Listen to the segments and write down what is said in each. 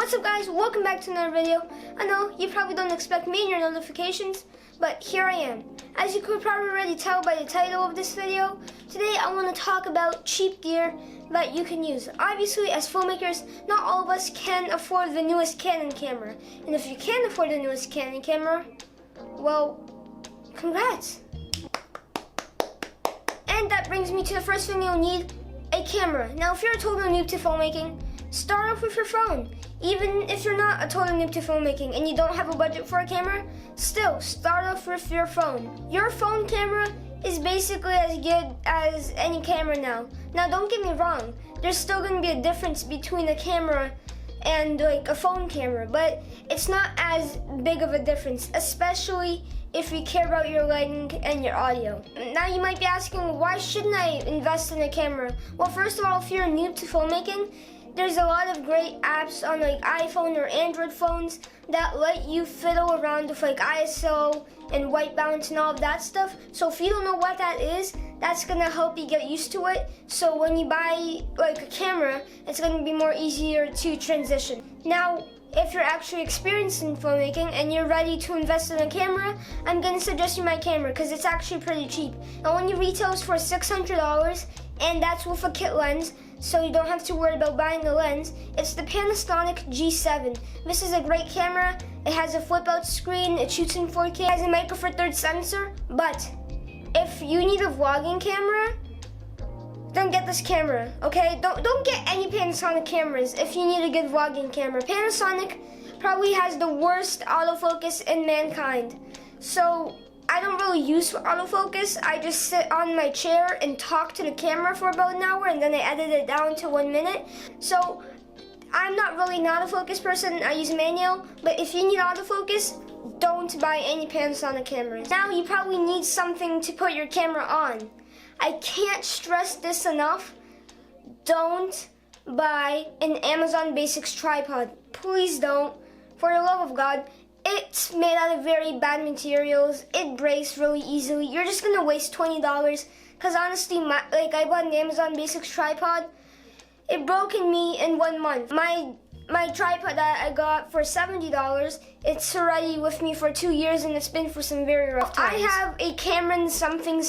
What's up guys, welcome back to another video. I know you probably don't expect me in your notifications, but here I am. As you could probably already tell by the title of this video, today I want to talk about cheap gear that you can use. Obviously, as filmmakers, not all of us can afford the newest Canon camera. And if you can afford the newest Canon camera, well, congrats. And that brings me to the first thing you'll need, a camera. Now, if you're a total noob to filmmaking, start off with your phone. Even if you're not a total noob to filmmaking and you don't have a budget for a camera, still start off with your phone. Your phone camera is basically as good as any camera now. Now don't get me wrong, there's still going to be a difference between a camera and like a phone camera, but it's not as big of a difference, especially if you care about your lighting and your audio. Now you might be asking, why shouldn't I invest in a camera? Well, first of all, if you're a noob to filmmaking, there's a lot of great apps on like iPhone or Android phones that let you fiddle around with like ISO and white balance and all of that stuff. So if you don't know what that is, that's gonna help you get used to it. So when you buy like a camera, it's gonna be more easier to transition. Now, if you're actually experienced in filmmaking and you're ready to invest in a camera, I'm gonna suggest you my camera because it's actually pretty cheap. It only retails for $600 and that's with a kit lens, so you don't have to worry about buying the lens. It's the Panasonic G7. This is a great camera. It has a flip out screen, it shoots in 4K, it has a Micro Four Thirds sensor, but if you need a vlogging camera, don't get this camera, okay? Don't get any Panasonic cameras if you need a good vlogging camera. Panasonic probably has the worst autofocus in mankind. So I don't really use autofocus. I just sit on my chair and talk to the camera for about an hour and then I edit it down to 1 minute. So I'm not really an autofocus person, I use manual, but if you need autofocus, don't buy any Panasonic cameras. Now you probably need something to put your camera on. I can't stress this enough. Don't buy an Amazon Basics tripod. Please don't. For the love of God. It's made out of very bad materials. It breaks really easily. You're just gonna waste $20. Cause honestly, I bought an Amazon Basics tripod. It broke in me in 1 month. My tripod that I got for $70, it's already with me for 2 years and it's been for some very rough times. I have a Cameron something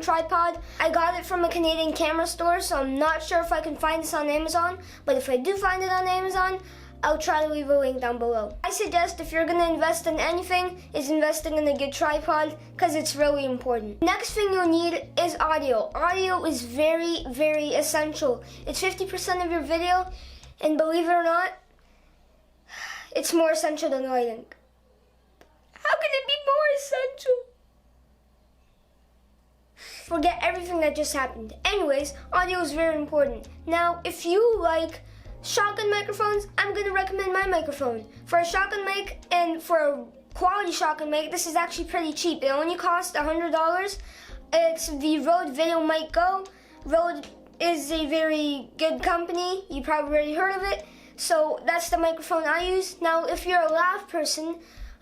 tripod. I got it from a Canadian camera store, so I'm not sure if I can find this on Amazon, but if I do find it on Amazon, I'll try to leave a link down below. I suggest if you're gonna invest in anything, is investing in a good tripod, because it's really important. Next thing you'll need is audio. Audio is very, very essential. It's 50% of your video, and believe it or not, it's more essential than lighting. How can it be more essential? Forget everything that just happened. Anyways, audio is very important. Now, if you like shotgun microphones, I'm going to recommend my microphone. For a shotgun mic and for a quality shotgun mic, this is actually pretty cheap. It only costs $100. It's the Rode VideoMic Go. Rode is a very good company. You probably already heard of it. So that's the microphone I use. Now, if you're a lav person,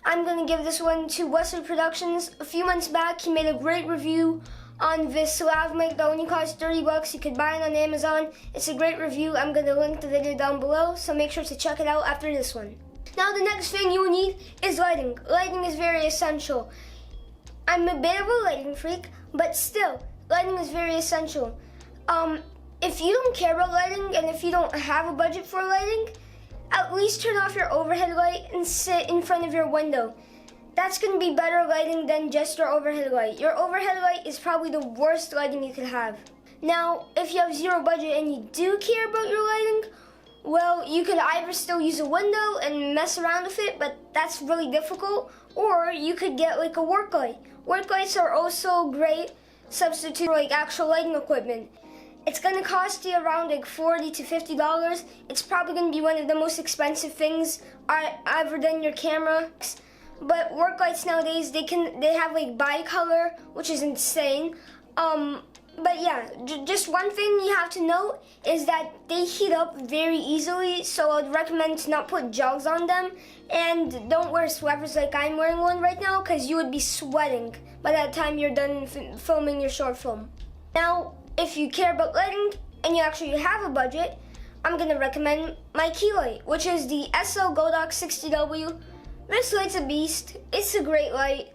I'm going to give this one to Wesley Productions. A few months back, he made a great review on this lav mic that only costs $30. You could buy it on Amazon. It's a great review. I'm going to link the video down below, so make sure to check it out after this one. Now the next thing you will need is lighting. Lighting is very essential. I'm a bit of a lighting freak, but still, lighting is very essential. If you don't care about lighting and if you don't have a budget for lighting, at least turn off your overhead light and sit in front of your window. That's going to be better lighting than just your overhead light. Your overhead light is probably the worst lighting you could have. Now, if you have zero budget and you do care about your lighting, well, you could either still use a window and mess around with it, but that's really difficult, or you could get like a work light. Work lights are also great substitute for like actual lighting equipment. It's going to cost you around like $40 to $50. It's probably going to be one of the most expensive things other than your camera. But work lights nowadays, they have like bicolor, which is insane. But yeah, just one thing you have to note is that they heat up very easily, so I'd recommend to not put jogs on them. And don't wear sweaters like I'm wearing one right now, because you would be sweating by that time you're done filming your short film. Now, if you care about lighting and you actually have a budget, I'm gonna recommend my key light, which is the SL Godox 60W. This light's a beast. It's a great light.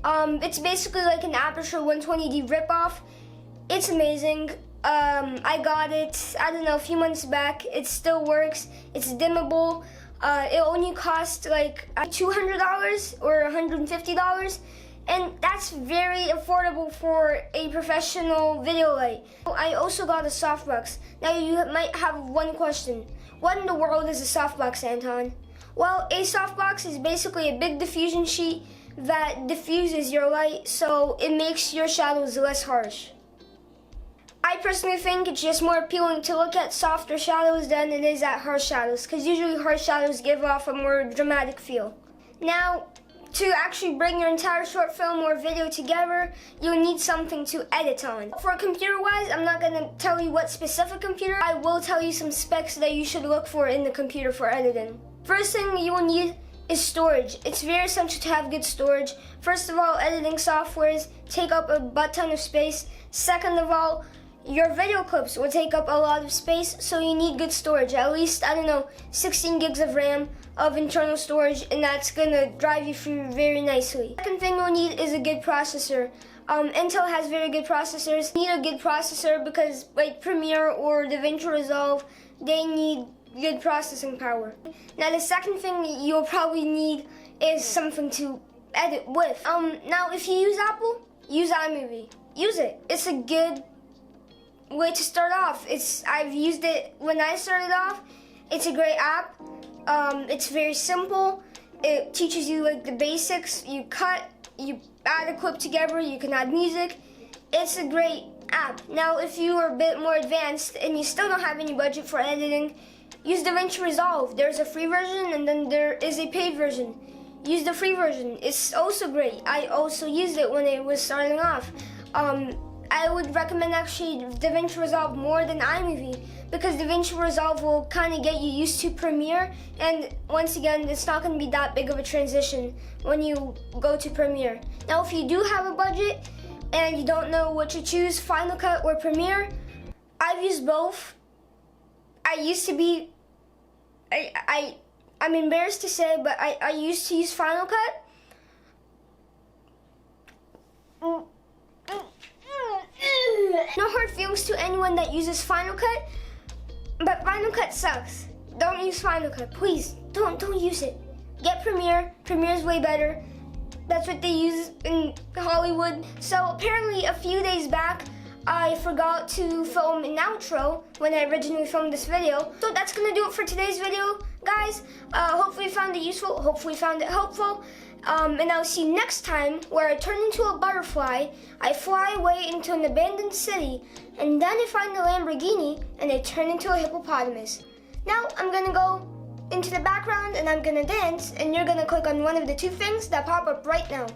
It's basically like an Aputure 120D ripoff. It's amazing. I got it, I don't know, a few months back. It still works. It's dimmable. It only cost like $200 or $150. And that's very affordable for a professional video light. I also got a softbox. Now you might have one question. What in the world is a softbox, Anton? Well, a softbox is basically a big diffusion sheet that diffuses your light so it makes your shadows less harsh. I personally think it's just more appealing to look at softer shadows than it is at harsh shadows, because usually harsh shadows give off a more dramatic feel. Now, to actually bring your entire short film or video together, you'll need something to edit on. For computer-wise, I'm not gonna tell you what specific computer. I will tell you some specs that you should look for in the computer for editing. First thing you will need is storage. It's very essential to have good storage. First of all, editing softwares take up a butt ton of space. Second of all, your video clips will take up a lot of space, so you need good storage. At least, I don't know, 16 gigs of RAM of internal storage, and that's gonna drive you through very nicely. Second thing you'll need is a good processor. Intel has very good processors. You need a good processor because like Premiere or DaVinci Resolve, they need good processing power. Now the second thing you'll probably need is something to edit with. Now if you use Apple, use iMovie. Use it. It's a good way to start off. I've used it when I started off. It's a great app. It's very simple. It teaches you like the basics. You cut, you add a clip together, you can add music. It's a great app. Now if you are a bit more advanced and you still don't have any budget for editing, use DaVinci Resolve. There's a free version and then there is a paid version. Use the free version. It's also great. I also used it when it was starting off. I would recommend actually DaVinci Resolve more than iMovie because DaVinci Resolve will kind of get you used to Premiere, and once again, it's not going to be that big of a transition when you go to Premiere. Now, if you do have a budget and you don't know what to choose, Final Cut or Premiere, I've used both. I used to be, I'm embarrassed to say, but I used to use Final Cut. No hard feelings to anyone that uses Final Cut, but Final Cut sucks. Don't use Final Cut, please. Don't use it. Get Premiere. Premiere's way better. That's what they use in Hollywood. So apparently a few days back, I forgot to film an outro when I originally filmed this video. So that's gonna do it for today's video, guys. Hopefully you found it useful. Hopefully you found it helpful. And I'll see you next time where I turn into a butterfly, I fly away into an abandoned city, and then I find a Lamborghini and I turn into a hippopotamus. Now I'm gonna go into the background and I'm gonna dance, and you're gonna click on one of the two things that pop up right now.